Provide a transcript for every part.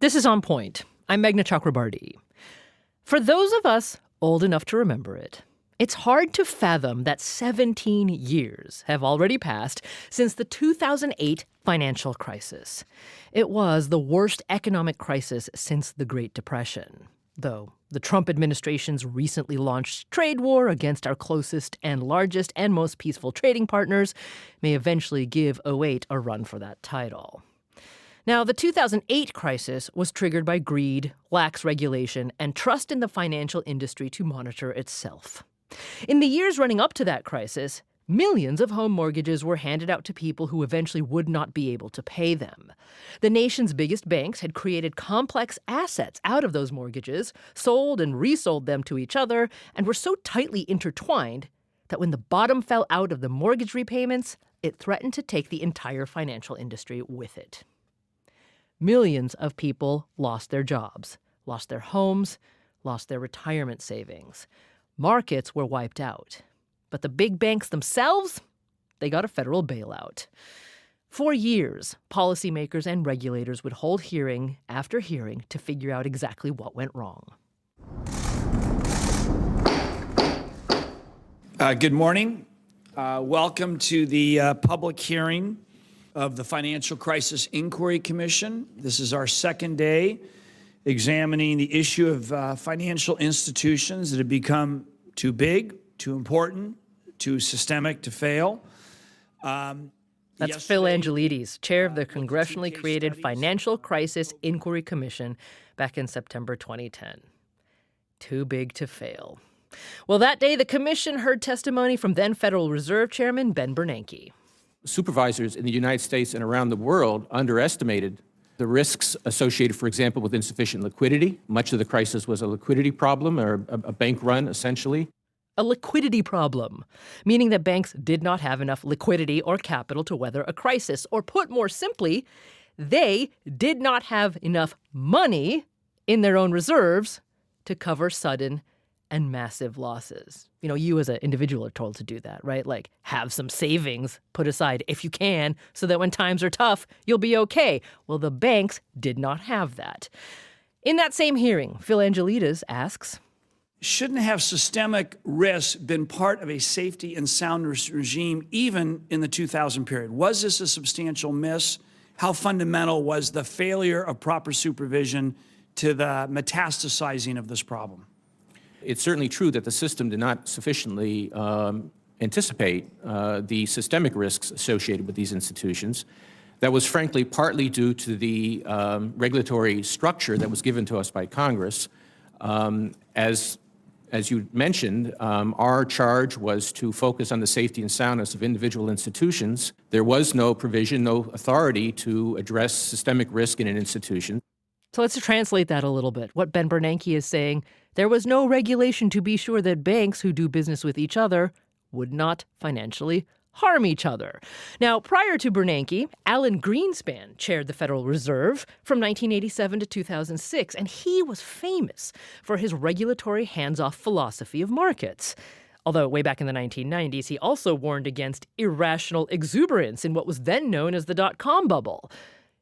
This is On Point. I'm Meghna Chakrabarti. For those of us old enough to remember it, it's hard to fathom that 17 years have already passed since the 2008 financial crisis. It was the worst economic crisis since the Great Depression, though the Trump administration's recently launched trade war against our closest and largest and most peaceful trading partners may eventually give '08 a run for that title. Now, the 2008 crisis was triggered by greed, lax regulation, and trust in the financial industry to monitor itself. In the years running up to that crisis, millions of home mortgages were handed out to people who eventually would not be able to pay them. The nation's biggest banks had created complex assets out of those mortgages, sold and resold them to each other, and were so tightly intertwined that when the bottom fell out of the mortgage repayments, it threatened to take the entire financial industry with it. Millions of people lost their jobs, lost their homes, lost their retirement savings. Markets were wiped out. But the big banks themselves, they got a federal bailout. For years, policymakers and regulators would hold hearing after hearing to figure out exactly what went wrong. Good morning. Welcome to the public hearing of the Financial Crisis Inquiry Commission. This is our second day examining the issue of financial institutions that have become too big, too important, too systemic to fail. That's Phil Angelides, chair of the congressionally created Financial Crisis Inquiry Commission back in September 2010. Too big to fail. Well, that day, the commission heard testimony from then Federal Reserve Chairman Ben Bernanke. Supervisors in the United States and around the world underestimated the risks associated, for example, with insufficient liquidity. Much of the crisis was a liquidity problem, or a bank run, essentially. A liquidity problem, meaning that banks did not have enough liquidity or capital to weather a crisis. Or put more simply, they did not have enough money in their own reserves to cover sudden and massive losses. You know, you as an individual are told to do that, right? Like, have some savings put aside if you can, so that when times are tough, you'll be okay. Well, the banks did not have that. In that same hearing, Phil Angelides asks, shouldn't have systemic risk been part of a safety and soundness regime even in the 2000 period? Was this a substantial miss? How fundamental was the failure of proper supervision to the metastasizing of this problem? It's certainly true that the system did not sufficiently anticipate the systemic risks associated with these institutions. That was frankly partly due to the regulatory structure that was given to us by Congress. As you mentioned, our charge was to focus on the safety and soundness of individual institutions. There was no provision, no authority to address systemic risk in an institution. So let's translate that a little bit. What Ben Bernanke is saying, there was no regulation to be sure that banks who do business with each other would not financially harm each other. Now, prior to Bernanke, Alan Greenspan chaired the Federal Reserve from 1987 to 2006, and he was famous for his regulatory hands-off philosophy of markets. Although way back in the 1990s, he also warned against irrational exuberance in what was then known as the dot-com bubble.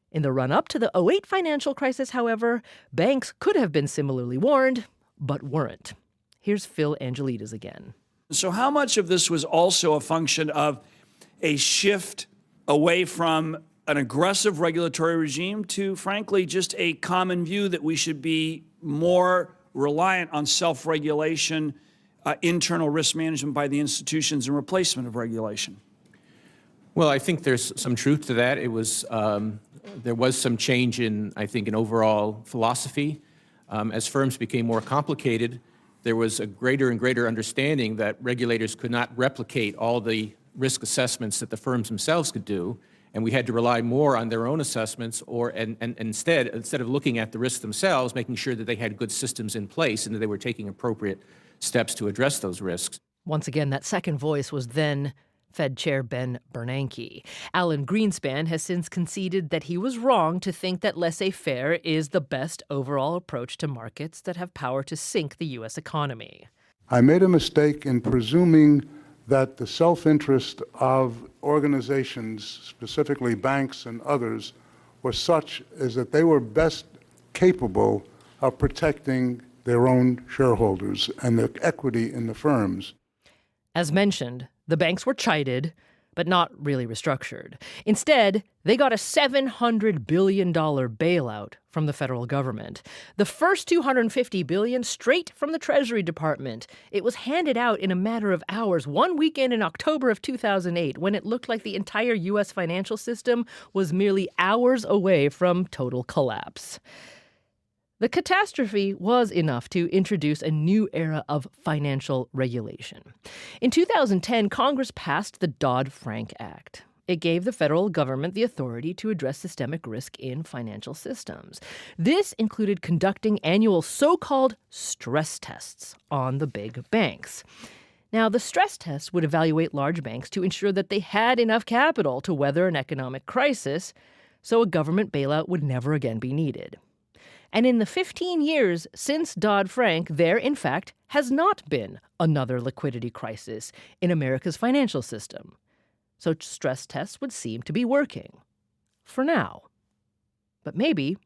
In the run-up to the '08 financial crisis, however, banks could have been similarly warned, but weren't. Here's Phil Angelides again. So how much of this was also a function of a shift away from an aggressive regulatory regime to, frankly, just a common view that we should be more reliant on self-regulation, internal risk management by the institutions, and replacement of regulation? Well, I think there's some truth to that. It was there was some change in, I think, an overall philosophy. As firms became more complicated, there was a greater and greater understanding that regulators could not replicate all the risk assessments that the firms themselves could do, and we had to rely more on their own assessments, and instead of looking at the risks themselves, making sure that they had good systems in place and that they were taking appropriate steps to address those risks. Once again, that second voice was then Fed Chair Ben Bernanke. Alan Greenspan has since conceded that he was wrong to think that laissez-faire is the best overall approach to markets that have power to sink the U.S. economy. I made a mistake in presuming that the self-interest of organizations, specifically banks and others, was such as that they were best capable of protecting their own shareholders and the equity in the firms. As mentioned, the banks were chided, but not really restructured. Instead, they got a $700 billion bailout from the federal government. The first $250 billion straight from the Treasury Department. It was handed out in a matter of hours, one weekend in October of 2008, when it looked like the entire U.S. financial system was merely hours away from total collapse. The catastrophe was enough to introduce a new era of financial regulation. In 2010, Congress passed the Dodd-Frank Act. It gave the federal government the authority to address systemic risk in financial systems. This included conducting annual so-called stress tests on the big banks. Now, the stress tests would evaluate large banks to ensure that they had enough capital to weather an economic crisis, so a government bailout would never again be needed. And in the 15 years since Dodd-Frank, there, in fact, has not been another liquidity crisis in America's financial system. So stress tests would seem to be working. For now. But maybe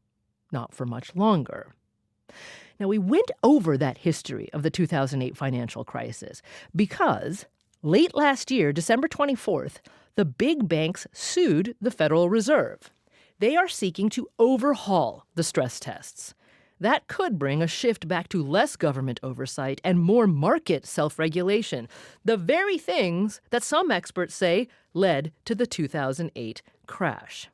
not for much longer. Now, we went over that history of the 2008 financial crisis because late last year, December 24th, the big banks sued the Federal Reserve. They are seeking to overhaul the stress tests. That could bring a shift back to less government oversight and more market self-regulation, the very things that some experts say led to the 2008 crash.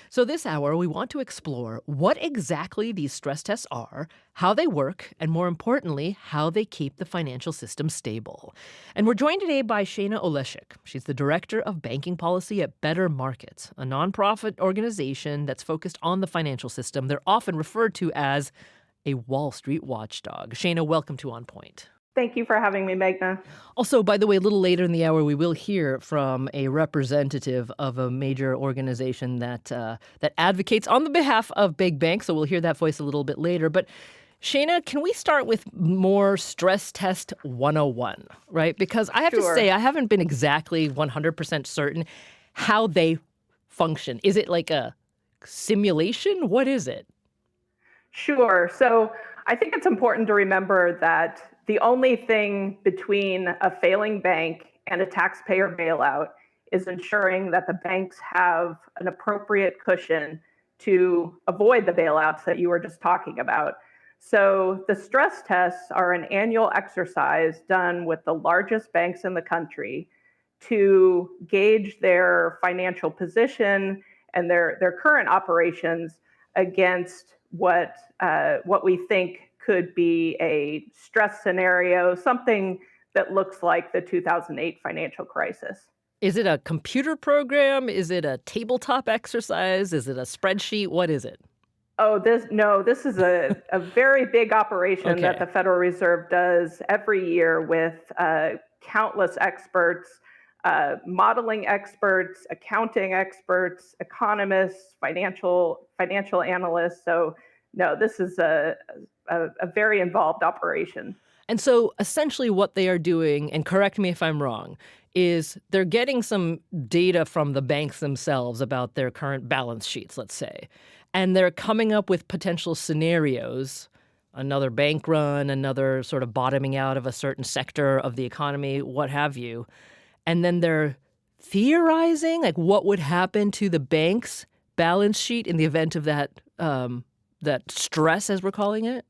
So this hour, we want to explore what exactly these stress tests are, how they work, and more importantly, how they keep the financial system stable. And we're joined today by Shayna Olesiuk. She's the director of banking policy at Better Markets, a nonprofit organization that's focused on the financial system. They're often referred to as a Wall Street watchdog. Shayna, welcome to On Point. Thank you for having me, Meghna. Also, by the way, a little later in the hour, we will hear from a representative of a major organization that advocates on the behalf of big banks. So we'll hear that voice a little bit later. But Shayna, can we start with more stress test 101, right? Because I have to say, I haven't been exactly 100% certain how they function. Is it like a simulation? What is it? Sure. So I think it's important to remember that the only thing between a failing bank and a taxpayer bailout is ensuring that the banks have an appropriate cushion to avoid the bailouts that you were just talking about. So the stress tests are an annual exercise done with the largest banks in the country to gauge their financial position and their current operations against what we think could be a stress scenario, something that looks like the 2008 financial crisis. Is it a computer program? Is it a tabletop exercise? Is it a spreadsheet? What is it? Oh, this is a very big operation that the Federal Reserve does every year with countless experts, modeling experts, accounting experts, economists, financial analysts. So no, this is a very involved operation. And so essentially what they are doing, and correct me if I'm wrong, is they're getting some data from the banks themselves about their current balance sheets, let's say, and they're coming up with potential scenarios, another bank run, another sort of bottoming out of a certain sector of the economy, what have you. And then they're theorizing like what would happen to the bank's balance sheet in the event of that stress, as we're calling it?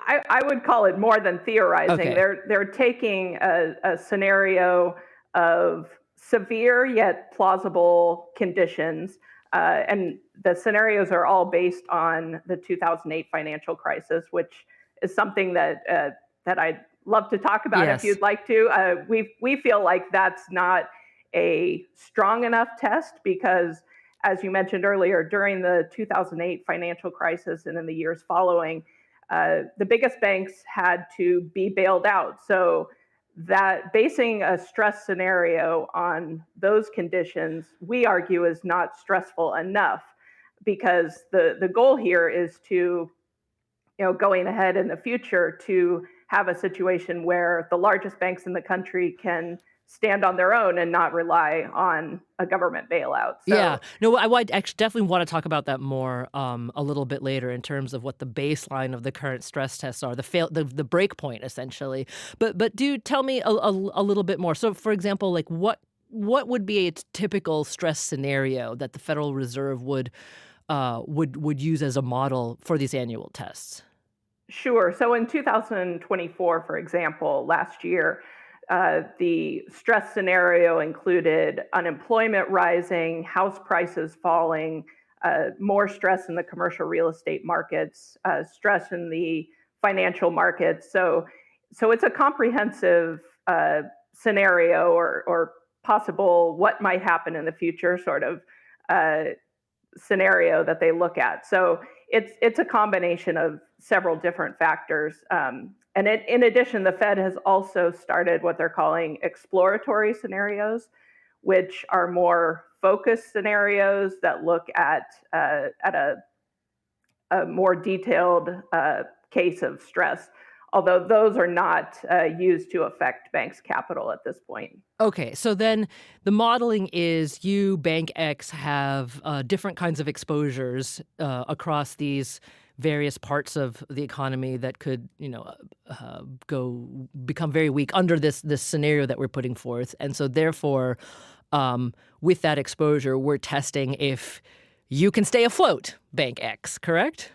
I would call it more than theorizing. Okay. They're taking a scenario of severe yet plausible conditions, and the scenarios are all based on the 2008 financial crisis, which is something that I'd love to talk about if you'd like to. We feel like that's not a strong enough test because, as you mentioned earlier, during the 2008 financial crisis and in the years following, the biggest banks had to be bailed out. So that basing a stress scenario on those conditions, we argue, is not stressful enough because the goal here is to, going ahead in the future, to have a situation where the largest banks in the country can stand on their own and not rely on a government bailout. So, Yeah, no, I actually definitely want to talk about that more a little bit later in terms of what the baseline of the current stress tests are, the break point essentially. But do tell me a little bit more. So, for example, like what would be a typical stress scenario that the Federal Reserve would use as a model for these annual tests? sure. So in 2024, for example, last year, the stress scenario included unemployment rising, house prices falling, more stress in the commercial real estate markets, stress in the financial markets. So it's a comprehensive scenario or possible what might happen in the future sort of uh, scenario that they look at. So it's a combination of several different factors. And in addition, the Fed has also started what they're calling exploratory scenarios, which are more focused scenarios that look at a more detailed case of stress, although those are not used to affect banks' capital at this point. Okay, so then the modeling is you, Bank X, have different kinds of exposures across these various parts of the economy that could, become very weak under this scenario that we're putting forth, and so therefore, with that exposure, we're testing if you can stay afloat, Bank X, correct?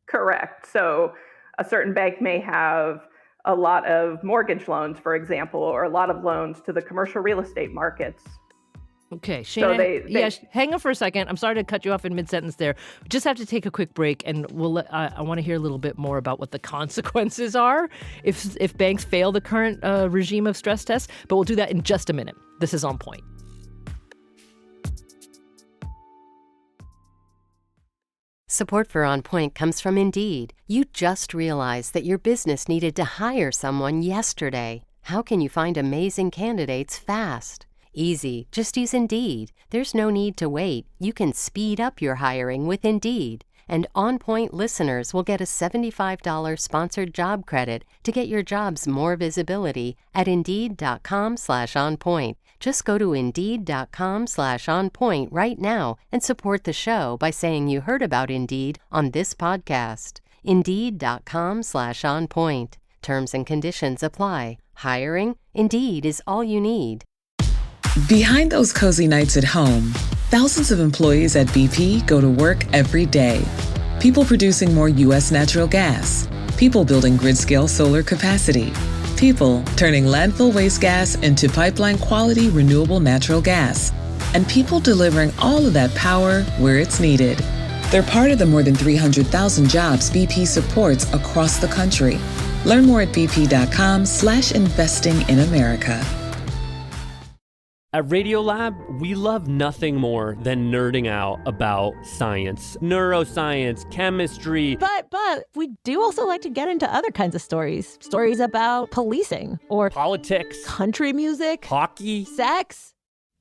Correct. So a certain bank may have a lot of mortgage loans, for example, or a lot of loans to the commercial real estate markets. Okay, Shayna, they hang on for a second. I'm sorry to cut you off in mid-sentence there. We just have to take a quick break, and I want to hear a little bit more about what the consequences are if banks fail the current regime of stress tests, but we'll do that in just a minute. This is On Point. Support for On Point comes from Indeed. You just realized that your business needed to hire someone yesterday. How can you find amazing candidates fast? Easy. Just use Indeed. There's no need to wait. You can speed up your hiring with Indeed. And On Point listeners will get a $75 sponsored job credit to get your jobs more visibility at Indeed.com/onpoint. Just go to Indeed.com/onpoint right now and support the show by saying you heard about Indeed on this podcast. Indeed.com/onpoint. Terms and conditions apply. Hiring? Indeed is all you need. Behind those cozy nights at home, thousands of employees at BP go to work every day. People producing more U.S. natural gas. People building grid-scale solar capacity. People turning landfill waste gas into pipeline-quality renewable natural gas. And people delivering all of that power where it's needed. They're part of the more than 300,000 jobs BP supports across the country. Learn more at bp.com/investing in America. At Radiolab, we love nothing more than nerding out about science, neuroscience, chemistry. But we do also like to get into other kinds of stories. Stories about policing or politics, country music, hockey, sex,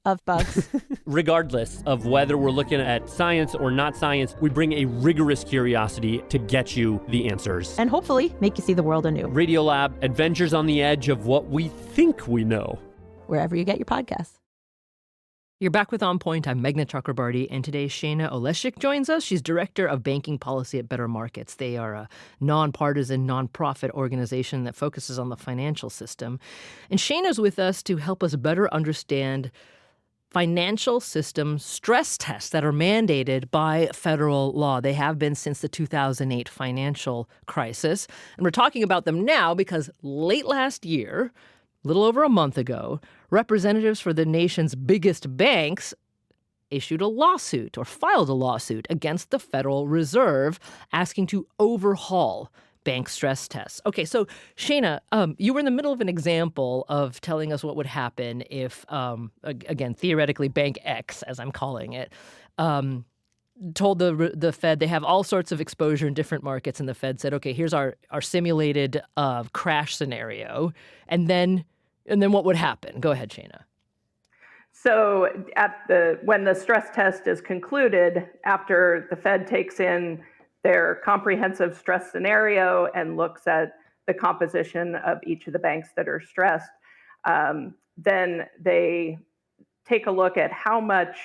of bugs. Regardless of whether we're looking at science or not science, we bring a rigorous curiosity to get you the answers. And hopefully make you see the world anew. Radiolab, adventures on the edge of what we think we know. Wherever you get your podcasts. You're back with On Point. I'm Meghna Chakrabarty, and today Shayna Olesiuk joins us. She's Director of Banking Policy at Better Markets. They are a nonpartisan, nonprofit organization that focuses on the financial system. And Shayna's with us to help us better understand financial system stress tests that are mandated by federal law. They have been since the 2008 financial crisis. And we're talking about them now because late last year, a little over a month ago, representatives for the nation's biggest banks issued a lawsuit or filed a lawsuit against the Federal Reserve asking to overhaul bank stress tests. Okay, so Shayna, you were in the middle of an example of telling us what would happen if, again, theoretically, Bank X, as I'm calling it, told the Fed they have all sorts of exposure in different markets, and the Fed said, okay, here's our simulated crash scenario, and then what would happen? Go ahead, Shayna. So when the stress test is concluded, after the Fed takes in their comprehensive stress scenario and looks at the composition of each of the banks that are stressed, then they take a look at how much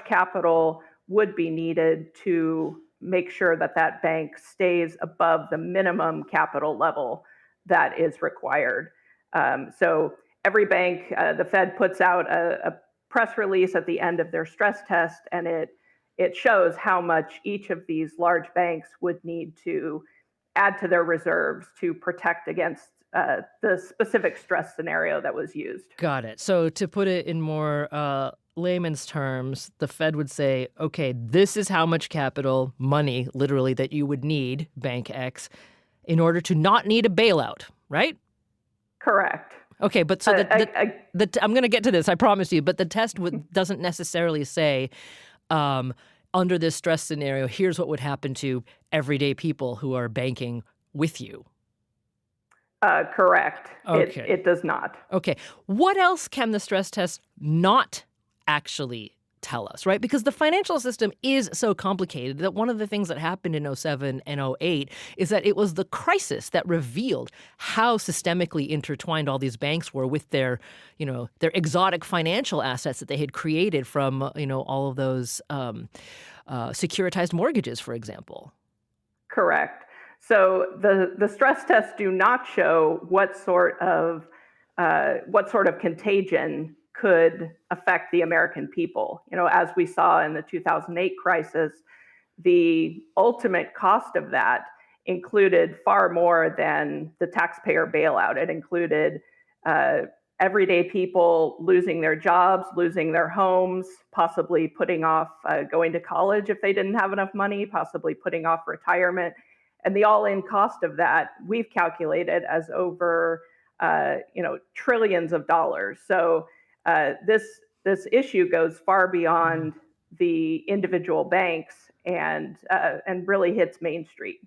capital would be needed to make sure that that bank stays above the minimum capital level that is required. So every bank, the Fed puts out a press release at the end of their stress test, and it shows how much each of these large banks would need to add to their reserves to protect against the specific stress scenario that was used. Got it. So to put it in more layman's terms, the Fed would say, okay, this is how much capital, money, literally, that you would need, Bank X, in order to not need a bailout, right? Correct. Okay, but so I'm going to get to this, I promise you, but the test doesn't necessarily say, under this stress scenario, here's what would happen to everyday people who are banking with you. Correct. Okay. It does not. Okay. What else can the stress test not actually tell us, right? Because the financial system is so complicated that one of the things that happened in 07 and 08 is that it was the crisis that revealed how systemically intertwined all these banks were with their exotic financial assets that they had created from, all of those securitized mortgages, for example. Correct. So the stress tests do not show what sort of contagion could affect the American people. As we saw in the 2008 crisis, the ultimate cost of that included far more than the taxpayer bailout. It included everyday people losing their jobs, losing their homes, possibly putting off going to college if they didn't have enough money, possibly putting off retirement. And the all-in cost of that we've calculated as over trillions of dollars. So this issue goes far beyond the individual banks and really hits Main Street.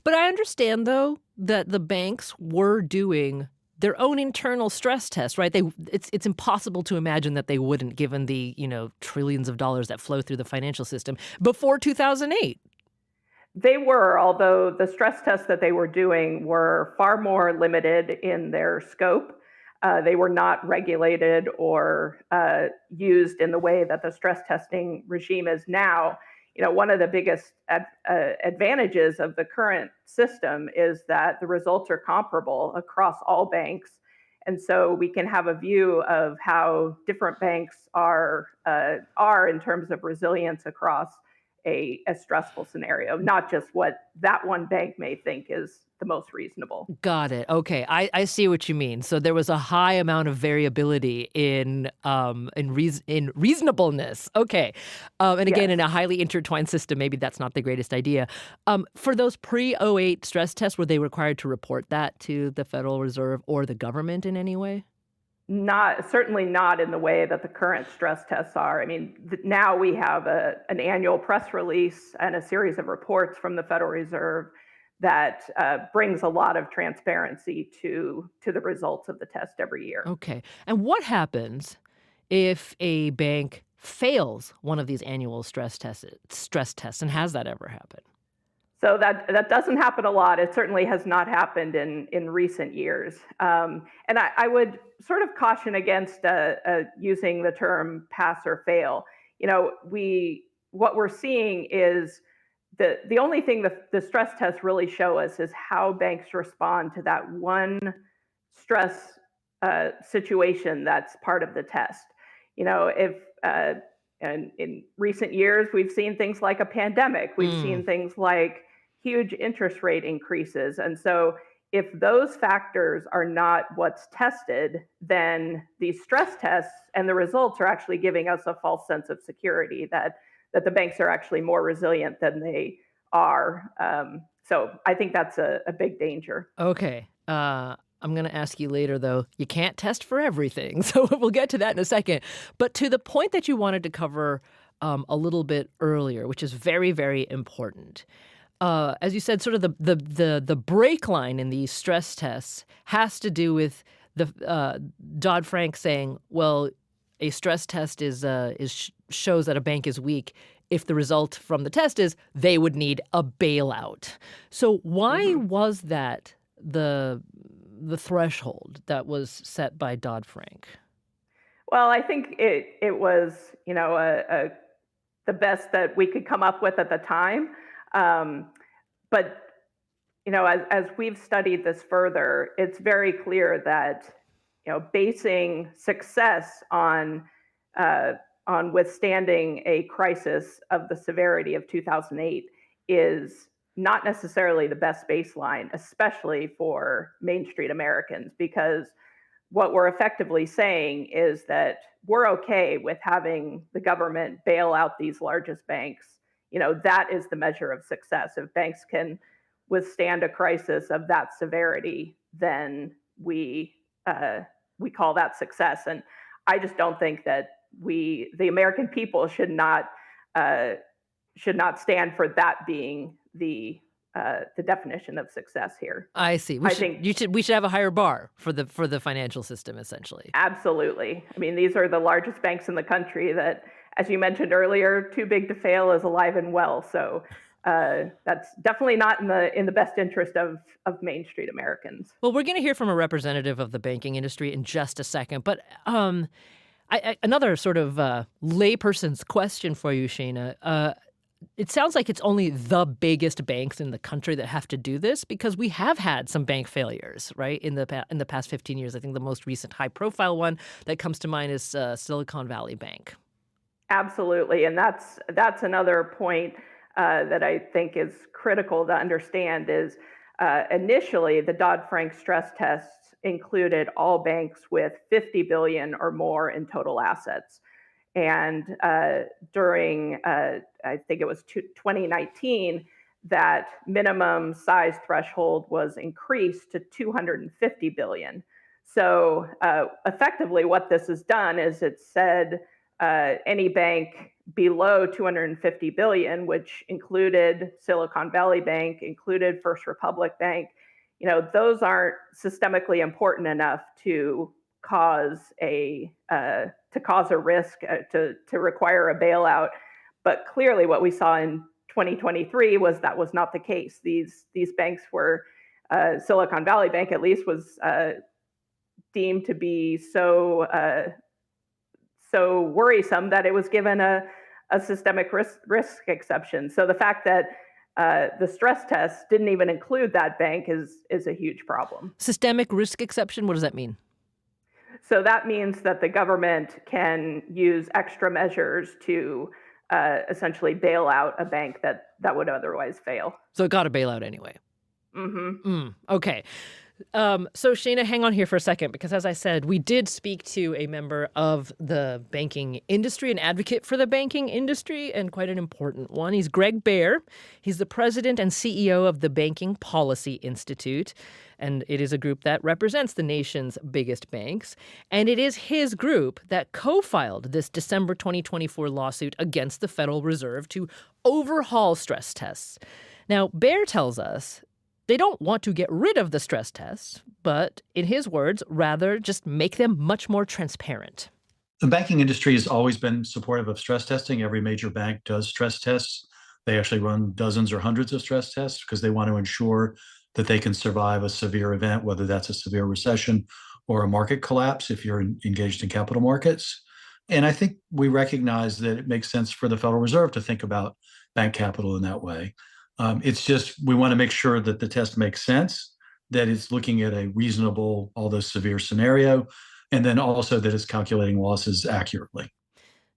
But I understand, though, that the banks were doing their own internal stress test, right? It's impossible to imagine that they wouldn't, given the trillions of dollars that flow through the financial system before 2008. They were, although the stress tests that they were doing were far more limited in their scope. They were not regulated or used in the way that the stress testing regime is now. One of the biggest advantages of the current system is that the results are comparable across all banks. And so we can have a view of how different banks are in terms of resilience across a stressful scenario, not just what that one bank may think is the most reasonable. Got it. Okay, I see what you mean. So there was a high amount of variability in reasonableness. Okay, and again, Yes. in a highly intertwined system, maybe that's not the greatest idea. For those pre-08 stress tests, were they required to report that to the Federal Reserve or the government in any way? Certainly not in the way that the current stress tests are. I mean, now we have an annual press release and a series of reports from the Federal Reserve that brings a lot of transparency to the results of the test every year. Okay. And what happens if a bank fails one of these annual stress tests, and has that ever happened? So that doesn't happen a lot. It certainly has not happened in recent years. And I would sort of caution against using the term pass or fail. What we're seeing is the only thing the stress tests really show us is how banks respond to that one stress situation that's part of the test. And in recent years, we've seen things like a pandemic. We've seen things like huge interest rate increases. And so if those factors are not what's tested, then these stress tests and the results are actually giving us a false sense of security that the banks are actually more resilient than they are. So I think that's a big danger. Okay. I'm going to ask you later, though. You can't test for everything, so we'll get to that in a second. But to the point that you wanted to cover a little bit earlier, which is very, very important. As you said, sort of the break line in these stress tests has to do with the Dodd-Frank saying, well, a stress test shows that a bank is weak if the result from the test is they would need a bailout. So why was that the the threshold that was set by Dodd-Frank? Well, I think it was, the best that we could come up with at the time. Um, but as we've studied this further, it's very clear that basing success on withstanding a crisis of the severity of 2008 is not necessarily the best baseline, especially for Main Street Americans, because what we're effectively saying is that we're okay with having the government bail out these largest banks. That is the measure of success. If banks can withstand a crisis of that severity, then we call that success. And I just don't think that the American people, should not stand for that being the definition of success here. I see. We should have a higher bar for the financial system, essentially. Absolutely. I mean, these are the largest banks in the country that, as you mentioned earlier, too big to fail is alive and well. So that's definitely not in the best interest of Main Street Americans. Well, we're going to hear from a representative of the banking industry in just a second, but another sort of layperson's question for you, Shayna. It sounds like it's only the biggest banks in the country that have to do this, because we have had some bank failures, right, in the past 15 years. I think the most recent high-profile one that comes to mind is Silicon Valley Bank. Absolutely, and that's another point that I think is critical to understand is initially the Dodd-Frank stress tests included all banks with $50 billion or more in total assets. And during, I think it was 2019, that minimum size threshold was increased to $250 billion. So effectively what this has done is it said any bank below $250 billion, which included Silicon Valley Bank, included First Republic Bank, those aren't systemically important enough to cause a risk to require a bailout. But clearly what we saw in 2023 was that was not the case. These banks were, Silicon Valley Bank at least was deemed to be so worrisome that it was given a systemic risk exception. So the fact that the stress test didn't even include that bank is a huge problem. Systemic risk exception, what does that mean? So that means that the government can use extra measures to essentially bail out a bank that would otherwise fail. So it got a bailout anyway. Mm-hmm. Okay. So Shayna, hang on here for a second, because as I said, we did speak to a member of the banking industry, an advocate for the banking industry, and quite an important one. He's Greg Baer. He's the president and CEO of the Banking Policy Institute, and it is a group that represents the nation's biggest banks. And it is his group that co-filed this December 2024 lawsuit against the Federal Reserve to overhaul stress tests. Now, Baer tells us they don't want to get rid of the stress tests, but in his words, rather just make them much more transparent. The banking industry has always been supportive of stress testing. Every major bank does stress tests. They actually run dozens or hundreds of stress tests because they want to ensure that they can survive a severe event, whether that's a severe recession or a market collapse if you're engaged in capital markets. And I think we recognize that it makes sense for the Federal Reserve to think about bank capital in that way. It's just we want to make sure that the test makes sense, that it's looking at a reasonable, although severe scenario, and then also that it's calculating losses accurately.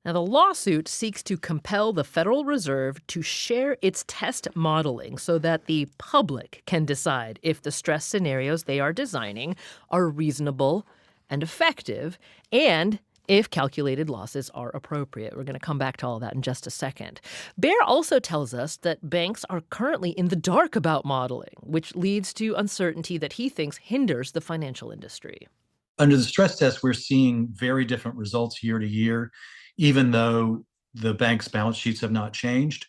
Now, the lawsuit seeks to compel the Federal Reserve to share its test modeling so that the public can decide if the stress scenarios they are designing are reasonable and effective, and if calculated losses are appropriate. We're going to come back to all that in just a second. Baer also tells us that banks are currently in the dark about modeling, which leads to uncertainty that he thinks hinders the financial industry. Under the stress test, we're seeing very different results year to year, even though the bank's balance sheets have not changed.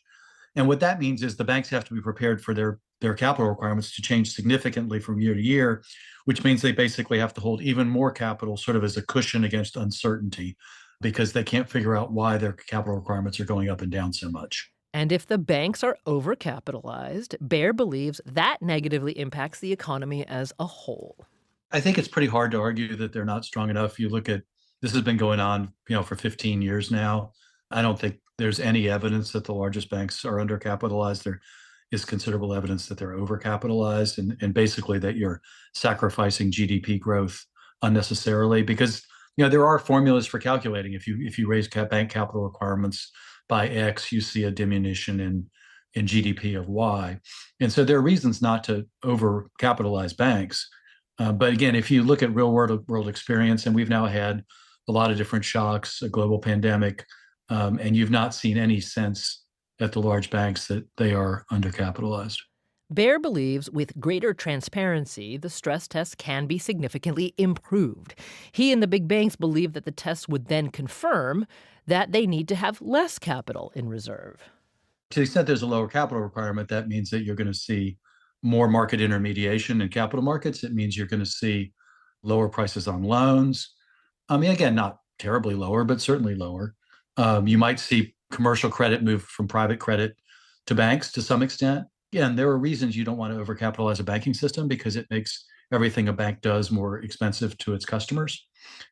And what that means is the banks have to be prepared for their capital requirements to change significantly from year to year, which means they basically have to hold even more capital sort of as a cushion against uncertainty because they can't figure out why their capital requirements are going up and down so much. And if the banks are overcapitalized, Baer believes that negatively impacts the economy as a whole. I think it's pretty hard to argue that they're not strong enough. You look at this has been going on, for 15 years now. I don't think there's any evidence that the largest banks are undercapitalized. There is considerable evidence that they're overcapitalized, and basically that you're sacrificing GDP growth unnecessarily because there are formulas for calculating. If you raise bank capital requirements by X, you see a diminution in GDP of Y, and so there are reasons not to overcapitalize banks. But again, if you look at real world experience, and we've now had a lot of different shocks, a global pandemic, and you've not seen any sense at the large banks that they are undercapitalized. Baer believes with greater transparency, the stress tests can be significantly improved. He and the big banks believe that the tests would then confirm that they need to have less capital in reserve. To the extent there's a lower capital requirement, that means that you're going to see more market intermediation in capital markets. It means you're going to see lower prices on loans. I mean, again, not terribly lower, but certainly lower. You might see commercial credit move from private credit to banks to some extent. Again, there are reasons you don't want to overcapitalize a banking system because it makes everything a bank does more expensive to its customers.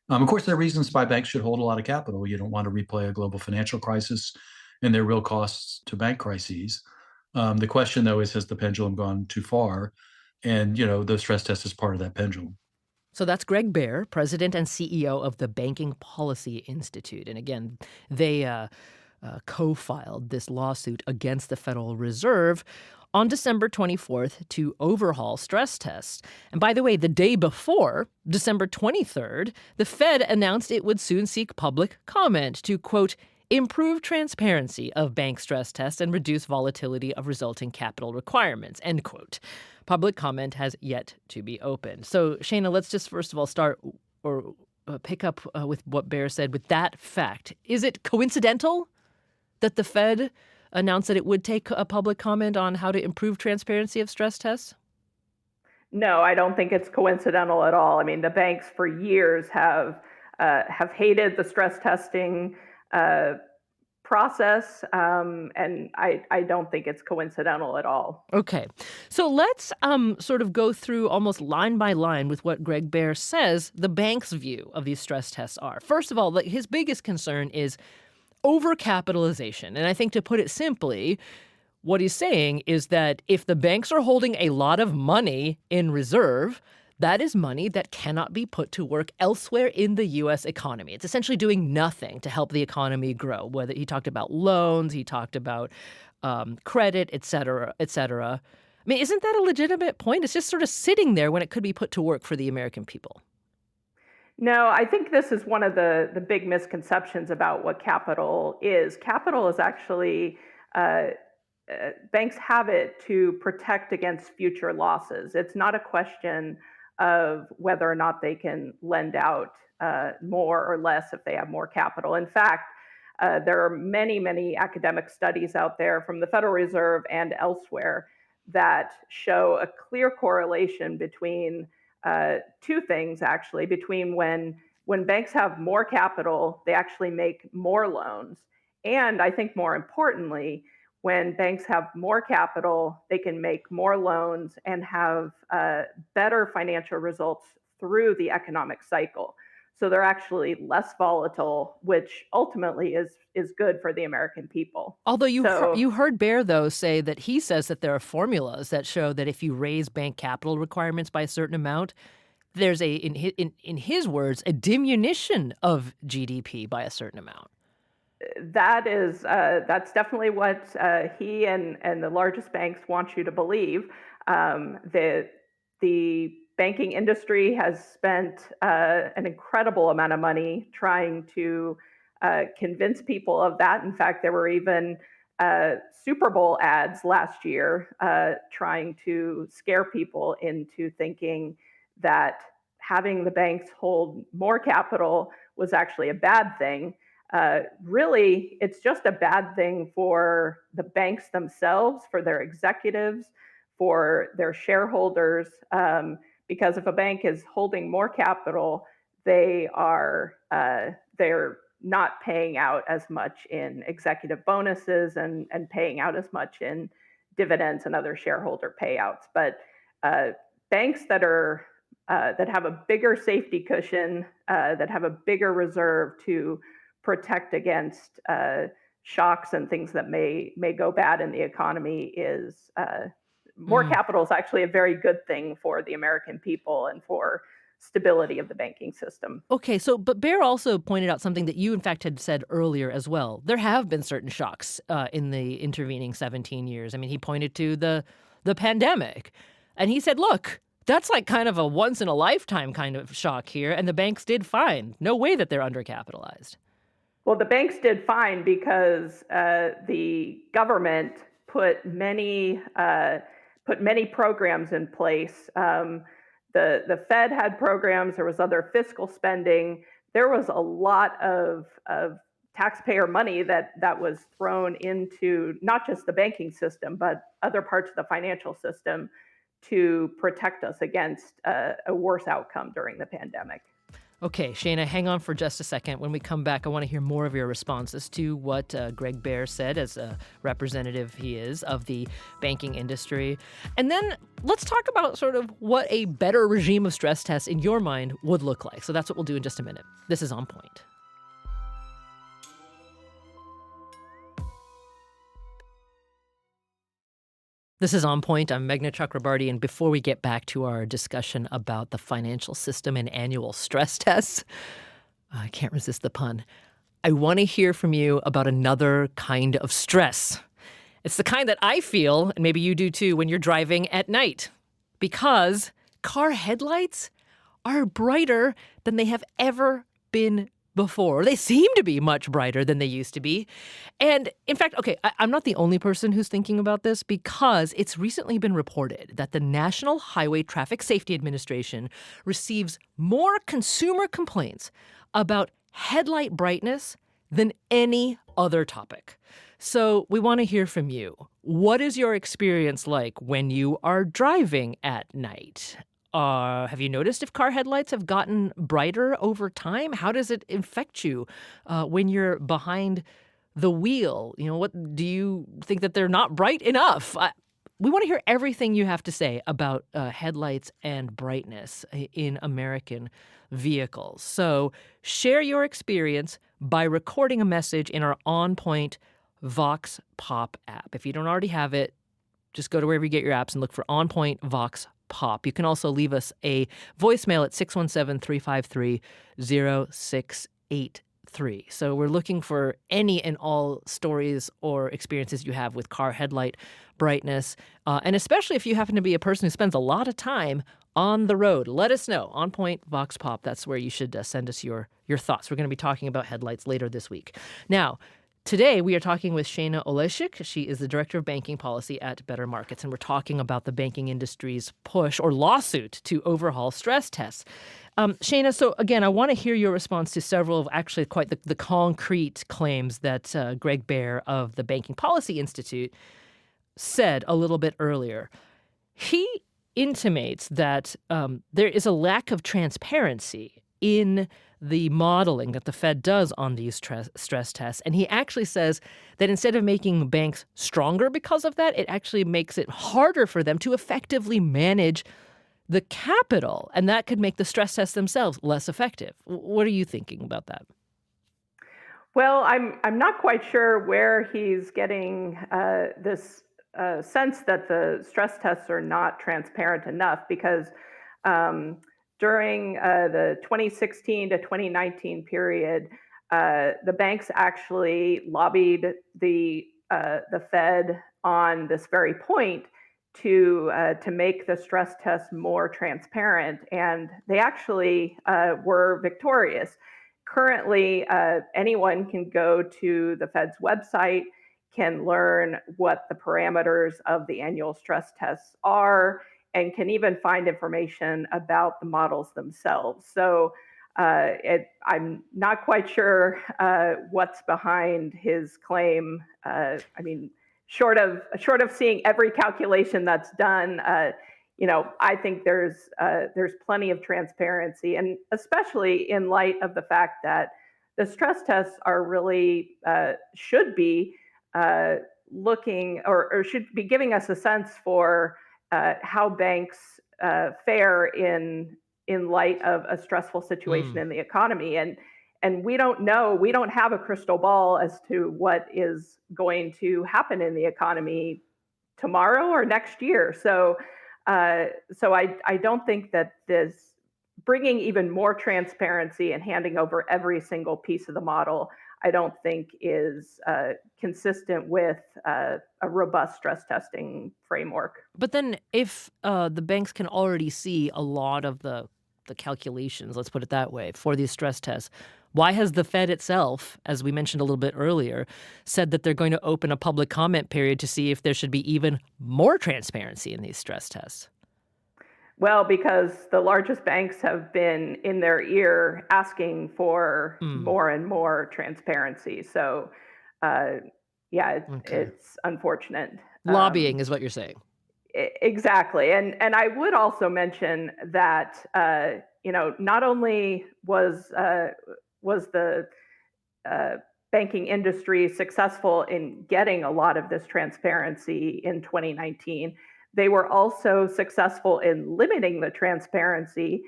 Of course, there are reasons why banks should hold a lot of capital. You don't want to replay a global financial crisis and their real costs to bank crises. The question, though, is has the pendulum gone too far? And, the stress test is part of that pendulum. So that's Greg Baer, president and CEO of the Banking Policy Institute. And again, they co-filed this lawsuit against the Federal Reserve on December 24th to overhaul stress tests. And by the way, the day before, December 23rd, the Fed announced it would soon seek public comment to, quote, improve transparency of bank stress tests and reduce volatility of resulting capital requirements, end quote. Public comment has yet to be opened. So, Shayna, let's just first of all start or pick up with what Baer said with that fact. Is it coincidental that the Fed announced that it would take a public comment on how to improve transparency of stress tests? No, I don't think it's coincidental at all. I mean, the banks for years have hated the stress testing process, and I don't think it's coincidental at all. Okay, so let's sort of go through almost line by line with what Greg Baer says the bank's view of these stress tests are. First of all, his biggest concern is overcapitalization. And I think to put it simply, what he's saying is that if the banks are holding a lot of money in reserve, that is money that cannot be put to work elsewhere in the U.S. economy. It's essentially doing nothing to help the economy grow. Whether he talked about loans, he talked about credit, et cetera, et cetera. I mean, isn't that a legitimate point? It's just sort of sitting there when it could be put to work for the American people. No, I think this is one of the big misconceptions about what capital is. Capital is actually, banks have it to protect against future losses. It's not a question of whether or not they can lend out more or less if they have more capital. In fact, there are many, many academic studies out there from the Federal Reserve and elsewhere that show a clear correlation between two things, actually, between when banks have more capital, they actually make more loans. And I think more importantly, when banks have more capital, they can make more loans and have better financial results through the economic cycle. So they're actually less volatile, which ultimately is good for the American people. Although you heard Baer, though, say that he says that there are formulas that show that if you raise bank capital requirements by a certain amount, there's in his words, a diminution of GDP by a certain amount. That's definitely what he and the largest banks want you to believe. The banking industry has spent an incredible amount of money trying to convince people of that. In fact, there were even Super Bowl ads last year trying to scare people into thinking that having the banks hold more capital was actually a bad thing. Really, it's just a bad thing for the banks themselves, for their executives, for their shareholders, because if a bank is holding more capital, they're not paying out as much in executive bonuses and paying out as much in dividends and other shareholder payouts. But banks that are that have a bigger safety cushion, that have a bigger reserve to protect against shocks and things that may go bad in the economy is more capital is actually a very good thing for the American people and for stability of the banking system. Okay, so but Bear also pointed out something that you, in fact, had said earlier as well. There have been certain shocks in the intervening 17 years. I mean, he pointed to the pandemic, and he said, look, that's like kind of a once-in-a-lifetime kind of shock here, and the banks did fine. No way that they're undercapitalized. Well, the banks did fine because the government put many programs in place. The Fed had programs. There was other fiscal spending. There was a lot of taxpayer money that was thrown into not just the banking system, but other parts of the financial system to protect us against a worse outcome during the pandemic. Okay, Shayna, hang on for just a second. When we come back, I want to hear more of your responses to what Greg Bear said, as a representative he is of the banking industry. And then let's talk about sort of what a better regime of stress tests in your mind would look like. So that's what we'll do in just a minute. This is On Point. This is On Point. I'm Meghna Chakrabarty, and before we get back to our discussion about the financial system and annual stress tests, I can't resist the pun, I want to hear from you about another kind of stress. It's the kind that I feel, and maybe you do too, when you're driving at night, because car headlights are brighter than they have ever been before. They seem to be much brighter than they used to be. And in fact, okay, I'm not the only person who's thinking about this, because it's recently been reported that the National Highway Traffic Safety Administration receives more consumer complaints about headlight brightness than any other topic. So we want to hear from you. What is your experience like when you are driving at night? Have you noticed if car headlights have gotten brighter over time? How does it affect you when you're behind the wheel? You know, what do you think that they're not bright enough? We want to hear everything you have to say about headlights and brightness in American vehicles. So share your experience by recording a message in our On Point Vox Pop app. If you don't already have it, just go to wherever you get your apps and look for On Point Vox Pop. You can also leave us a voicemail at 617-353-0683. So we're looking for any and all stories or experiences you have with car headlight brightness, and especially if you happen to be a person who spends a lot of time on the road. Let us know. On Point Vox Pop. That's where you should send us your thoughts. We're going to be talking about headlights later this week. Now, today, we are talking with Shayna Olesiuk. She is the Director of Banking Policy at Better Markets, and we're talking about the banking industry's push or lawsuit to overhaul stress tests. Shayna, so again, I want to hear your response to several of actually quite the concrete claims that Greg Bear of the Banking Policy Institute said a little bit earlier. He intimates that there is a lack of transparency in the modeling that the Fed does on these stress tests. And he actually says that instead of making banks stronger because of that, it actually makes it harder for them to effectively manage the capital. And that could make the stress tests themselves less effective. What are you thinking about that? Well, I'm not quite sure where he's getting this sense that the stress tests are not transparent enough, because during the 2016 to 2019 period, the banks actually lobbied the Fed on this very point to make the stress tests more transparent, and they actually were victorious. Currently, anyone can go to the Fed's website, can learn what the parameters of the annual stress tests are, and can even find information about the models themselves. So I'm not quite sure what's behind his claim. I mean, short of seeing every calculation that's done, I think there's plenty of transparency, and especially in light of the fact that the stress tests are really should be looking or should be giving us a sense for how banks fare in in light of a stressful situation in the economy. And we don't know, we don't have a crystal ball as to what is going to happen in the economy tomorrow or next year. So I don't think that this bringing even more transparency and handing over every single piece of the model, I don't think is consistent with a robust stress testing framework. But then if the banks can already see a lot of the calculations, let's put it that way, for these stress tests, why has the Fed itself, as we mentioned a little bit earlier, said that they're going to open a public comment period to see if there should be even more transparency in these stress tests? Well, because the largest banks have been in their ear asking for more and more transparency. So, yeah, it's unfortunate. Lobbying is what you're saying. Exactly. And I would also mention that, not only was the banking industry successful in getting a lot of this transparency in 2019, they were also successful in limiting the transparency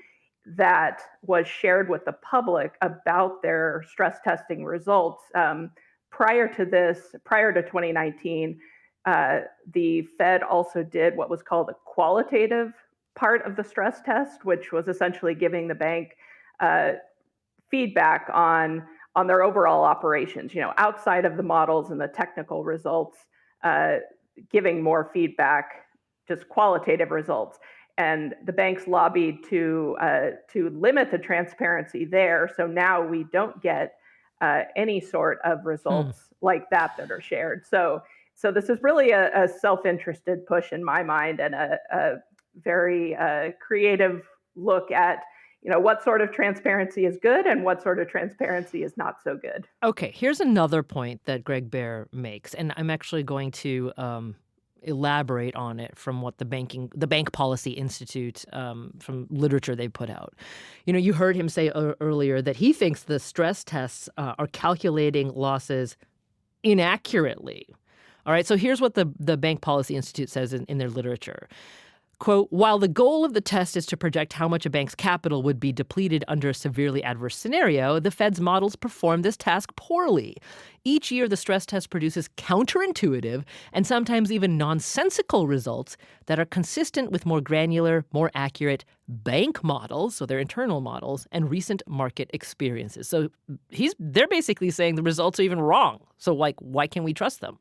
that was shared with the public about their stress testing results. Prior to 2019, the Fed also did what was called a qualitative part of the stress test, which was essentially giving the bank feedback on their overall operations, outside of the models and the technical results, giving more feedback, just qualitative results. And the banks lobbied to limit the transparency there. So now we don't get any sort of results like that are shared. So this is really a self-interested push in my mind, and a very creative look at what sort of transparency is good and what sort of transparency is not so good. Okay, here's another point that Greg Baer makes, and I'm actually going to elaborate on it from what the Bank Policy Institute, from literature they put out. You heard him say earlier that he thinks the stress tests are calculating losses inaccurately. All right, so here's what the Bank Policy Institute says in their literature. Quote, while the goal of the test is to project how much a bank's capital would be depleted under a severely adverse scenario, the Fed's models perform this task poorly. Each year, the stress test produces counterintuitive and sometimes even nonsensical results that are consistent with more granular, more accurate bank models, so their internal models, and recent market experiences. So they're basically saying the results are even wrong. So why can't we trust them?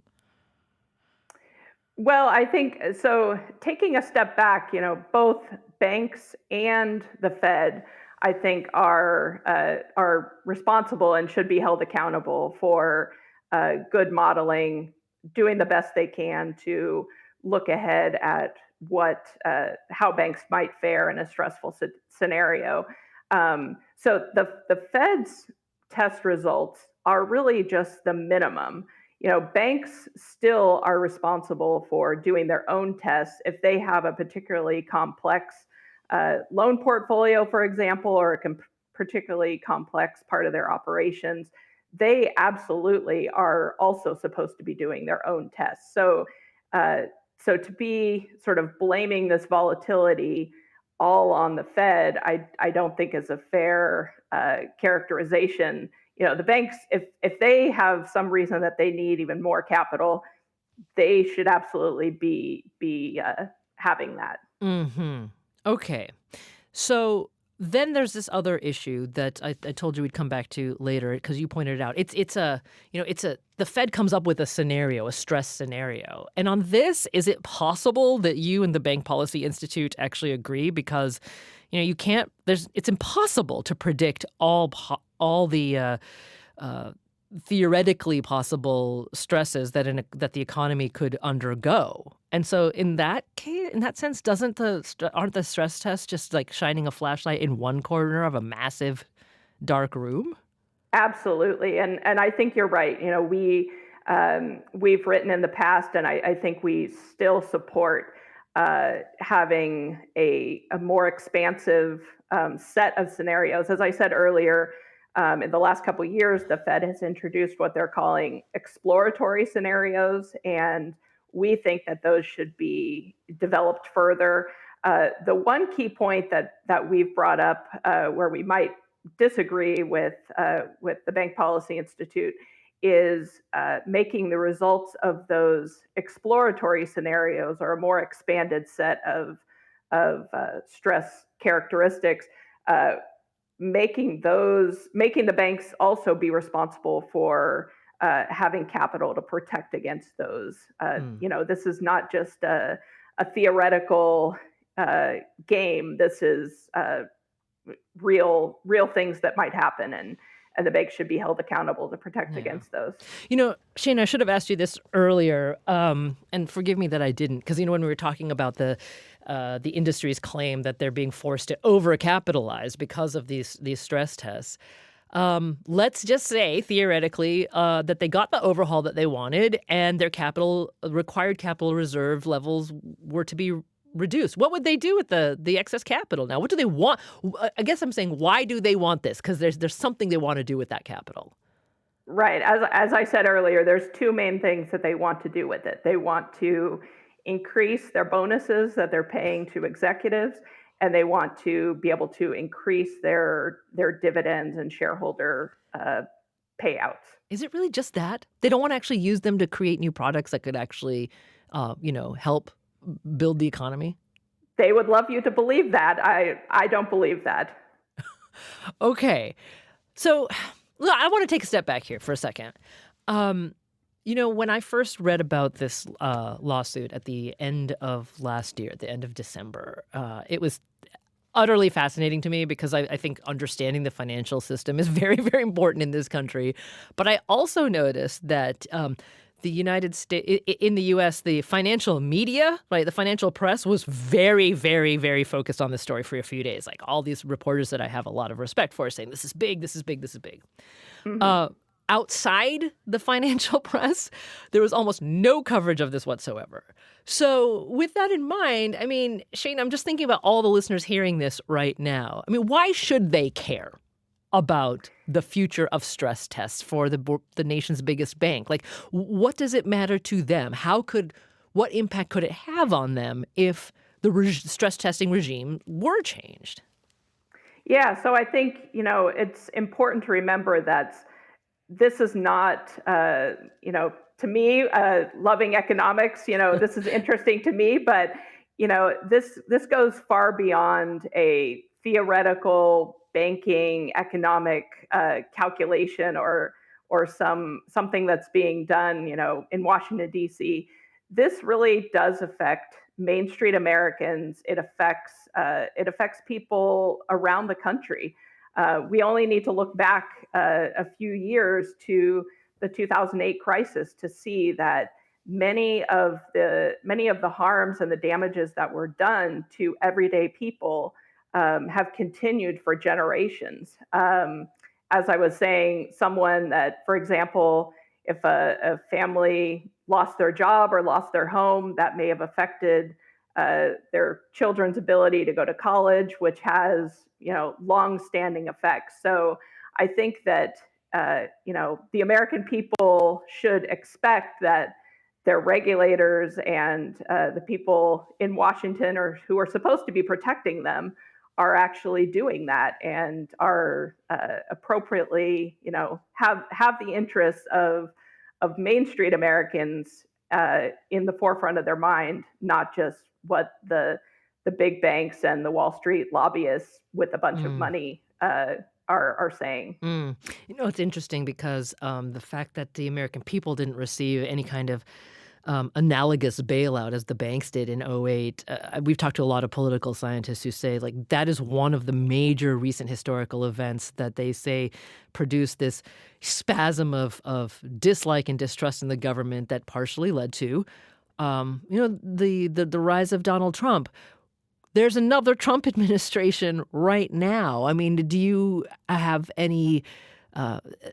Well, I think so. Taking a step back, both banks and the Fed, I think, are responsible and should be held accountable for good modeling, doing the best they can to look ahead at how banks might fare in a stressful scenario. So the Fed's test results are really just the minimum. Banks still are responsible for doing their own tests if they have a particularly complex loan portfolio, for example, or a particularly complex part of their operations. They absolutely are also supposed to be doing their own tests. So to be sort of blaming this volatility all on the Fed, I don't think is a fair characterization. The banks, if they have some reason that they need even more capital, they should absolutely be having that. Mm-hmm. Okay. So then there's this other issue that I told you we'd come back to later because you pointed it out. The Fed comes up with a scenario, a stress scenario. And on this, is it possible that you and the Bank Policy Institute actually agree? Because, you can't, it's impossible to predict all the theoretically possible stresses that the economy could undergo. And so in that case, in that sense, aren't the stress tests just like shining a flashlight in one corner of a massive dark room? Absolutely, and I think you're right. We've written in the past, and I think we still support having a more expansive set of scenarios. As I said earlier, in the last couple of years, the Fed has introduced what they're calling exploratory scenarios, and we think that those should be developed further. The one key point that we've brought up where we might disagree with the Bank Policy Institute is making the results of those exploratory scenarios or a more expanded set of stress characteristics, making the banks also be responsible for having capital to protect against those. This is not just a theoretical game. This is real things that might happen, and the banks should be held accountable to protect against those. Shayna, I should have asked you this earlier, and forgive me that I didn't, because when we were talking about the industry's claim that they're being forced to overcapitalize because of these stress tests. Let's just say theoretically that they got the overhaul that they wanted, and their required capital reserve levels were to be reduced. What would they do with the excess capital now? What do they want? I guess I'm saying, why do they want this? Because there's something they want to do with that capital. Right. As I said earlier, there's two main things that they want to do with it. They want to increase their bonuses that they're paying to executives, and they want to be able to increase their dividends and shareholder payouts. Is it really just that? They don't want to actually use them to create new products that could actually, help build the economy? They would love you to believe that. I don't believe that. Okay. So look, I want to take a step back here for a second. When I first read about this lawsuit at the end of last year, at the end of December, it was utterly fascinating to me because I think understanding the financial system is very, very important in this country. But I also noticed that the United States, in the U.S., the financial media, right, the financial press was very, very, very focused on this story for a few days. Like all these reporters that I have a lot of respect for saying, this is big, this is big, this is big. Mm-hmm. Outside the financial press, there was almost no coverage of this whatsoever. So with that in mind, Shane, I'm just thinking about all the listeners hearing this right now. Why should they care about the future of stress tests for the nation's biggest bank? Like, what does it matter to them? What impact could it have on them if the stress testing regime were changed? Yeah, so I think, it's important to remember that this is not, to me, loving economics, this is interesting to me, but, this goes far beyond a theoretical banking economic calculation or something that's being done, in Washington, D.C. This really does affect Main Street Americans. It affects people around the country. We only need to look back a few years to the 2008 crisis to see that many of the harms and the damages that were done to everyday people have continued for generations. As I was saying, someone that, for example, if a family lost their job or lost their home, that may have affected their children's ability to go to college, which has, long-standing effects. So I think that, the American people should expect that their regulators and the people in Washington or who are supposed to be protecting them are actually doing that and are appropriately, have the interests of Main Street Americans in the forefront of their mind, not just what the big banks and the Wall Street lobbyists with a bunch of money are saying. It's interesting because the fact that the American people didn't receive any kind of analogous bailout as the banks did in 2008. We've talked to a lot of political scientists who say that is one of the major recent historical events that they say produced this spasm of dislike and distrust in the government that partially led to the rise of Donald Trump. There's another Trump administration right now. Do you have any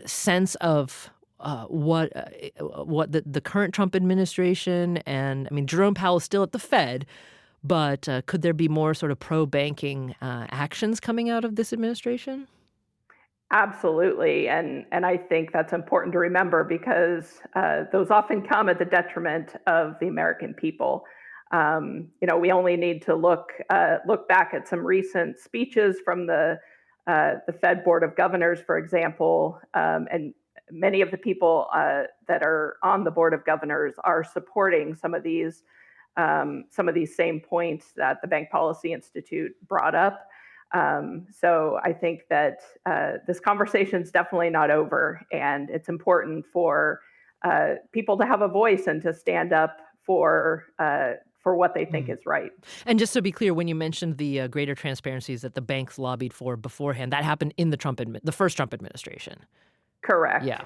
sense of what the current Trump administration and Jerome Powell is still at the Fed, but could there be more sort of pro-banking actions coming out of this administration? Absolutely, and I think that's important to remember because those often come at the detriment of the American people. We only need to look back at some recent speeches from the Fed Board of Governors, for example, and many of the people that are on the Board of Governors are supporting some of these same points that the Bank Policy Institute brought up. So I think that this conversation is definitely not over, and it's important for people to have a voice and to stand up for what they think is right. And just to be clear, when you mentioned the greater transparencies that the banks lobbied for beforehand, that happened in the first Trump administration. Correct. Yeah.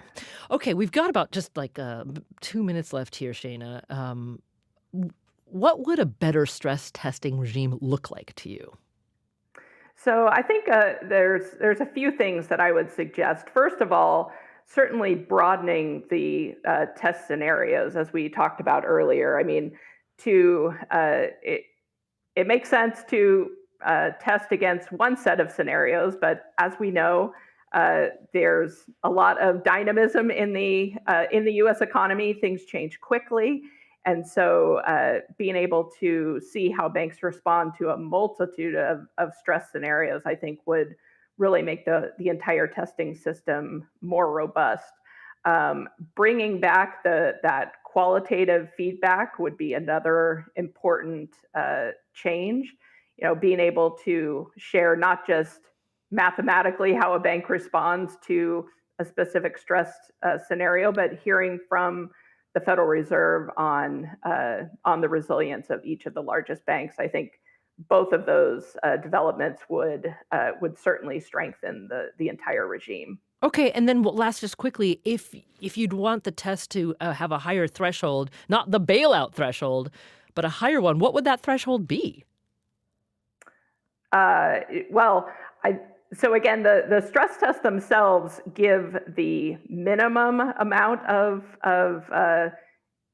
Okay, we've got about just 2 minutes left here, Shayna. What would a better stress testing regime look like to you? So I think there's a few things that I would suggest. First of all, certainly broadening the test scenarios, as we talked about earlier. I mean, it makes sense to test against one set of scenarios, but as we know, there's a lot of dynamism in the U.S. economy. Things change quickly. And so being able to see how banks respond to a multitude of stress scenarios, I think, would really make the entire testing system more robust. Bringing back that qualitative feedback would be another important change. Being able to share not just mathematically how a bank responds to a specific stress scenario, but hearing from the Federal Reserve on the resilience of each of the largest banks. I think both of those developments would certainly strengthen the entire regime. Okay, and then last, just quickly, if you'd want the test to have a higher threshold, not the bailout threshold, but a higher one, what would that threshold be? So again, the stress tests themselves give the minimum amount of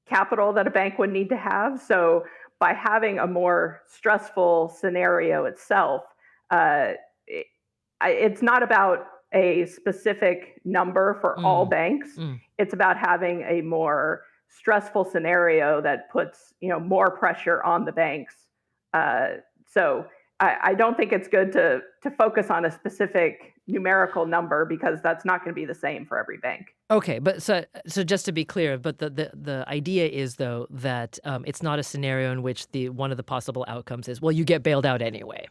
capital that a bank would need to have. So by having a more stressful scenario itself, it's not about a specific number for all banks. It's about having a more stressful scenario that puts more pressure on the banks. So I don't think it's good to focus on a specific numerical number, because that's not going to be the same for every bank. Okay, but so just to be clear, but the idea is, though, that it's not a scenario in which one of the possible outcomes is, well, you get bailed out anyway.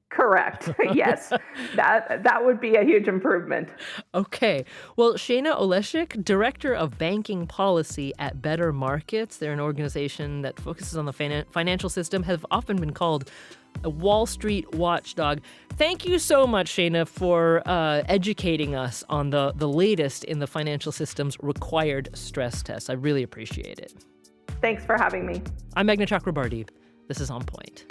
Correct. Yes, that would be a huge improvement. Okay. Well, Shayna Olesiuk, Director of Banking Policy at Better Markets. They're an organization that focuses on the financial system, have often been called a Wall Street watchdog. Thank you so much, Shayna, for educating us on the latest in the financial system's required stress tests. I really appreciate it. Thanks for having me. I'm Meghna Chakrabarty. This is On Point.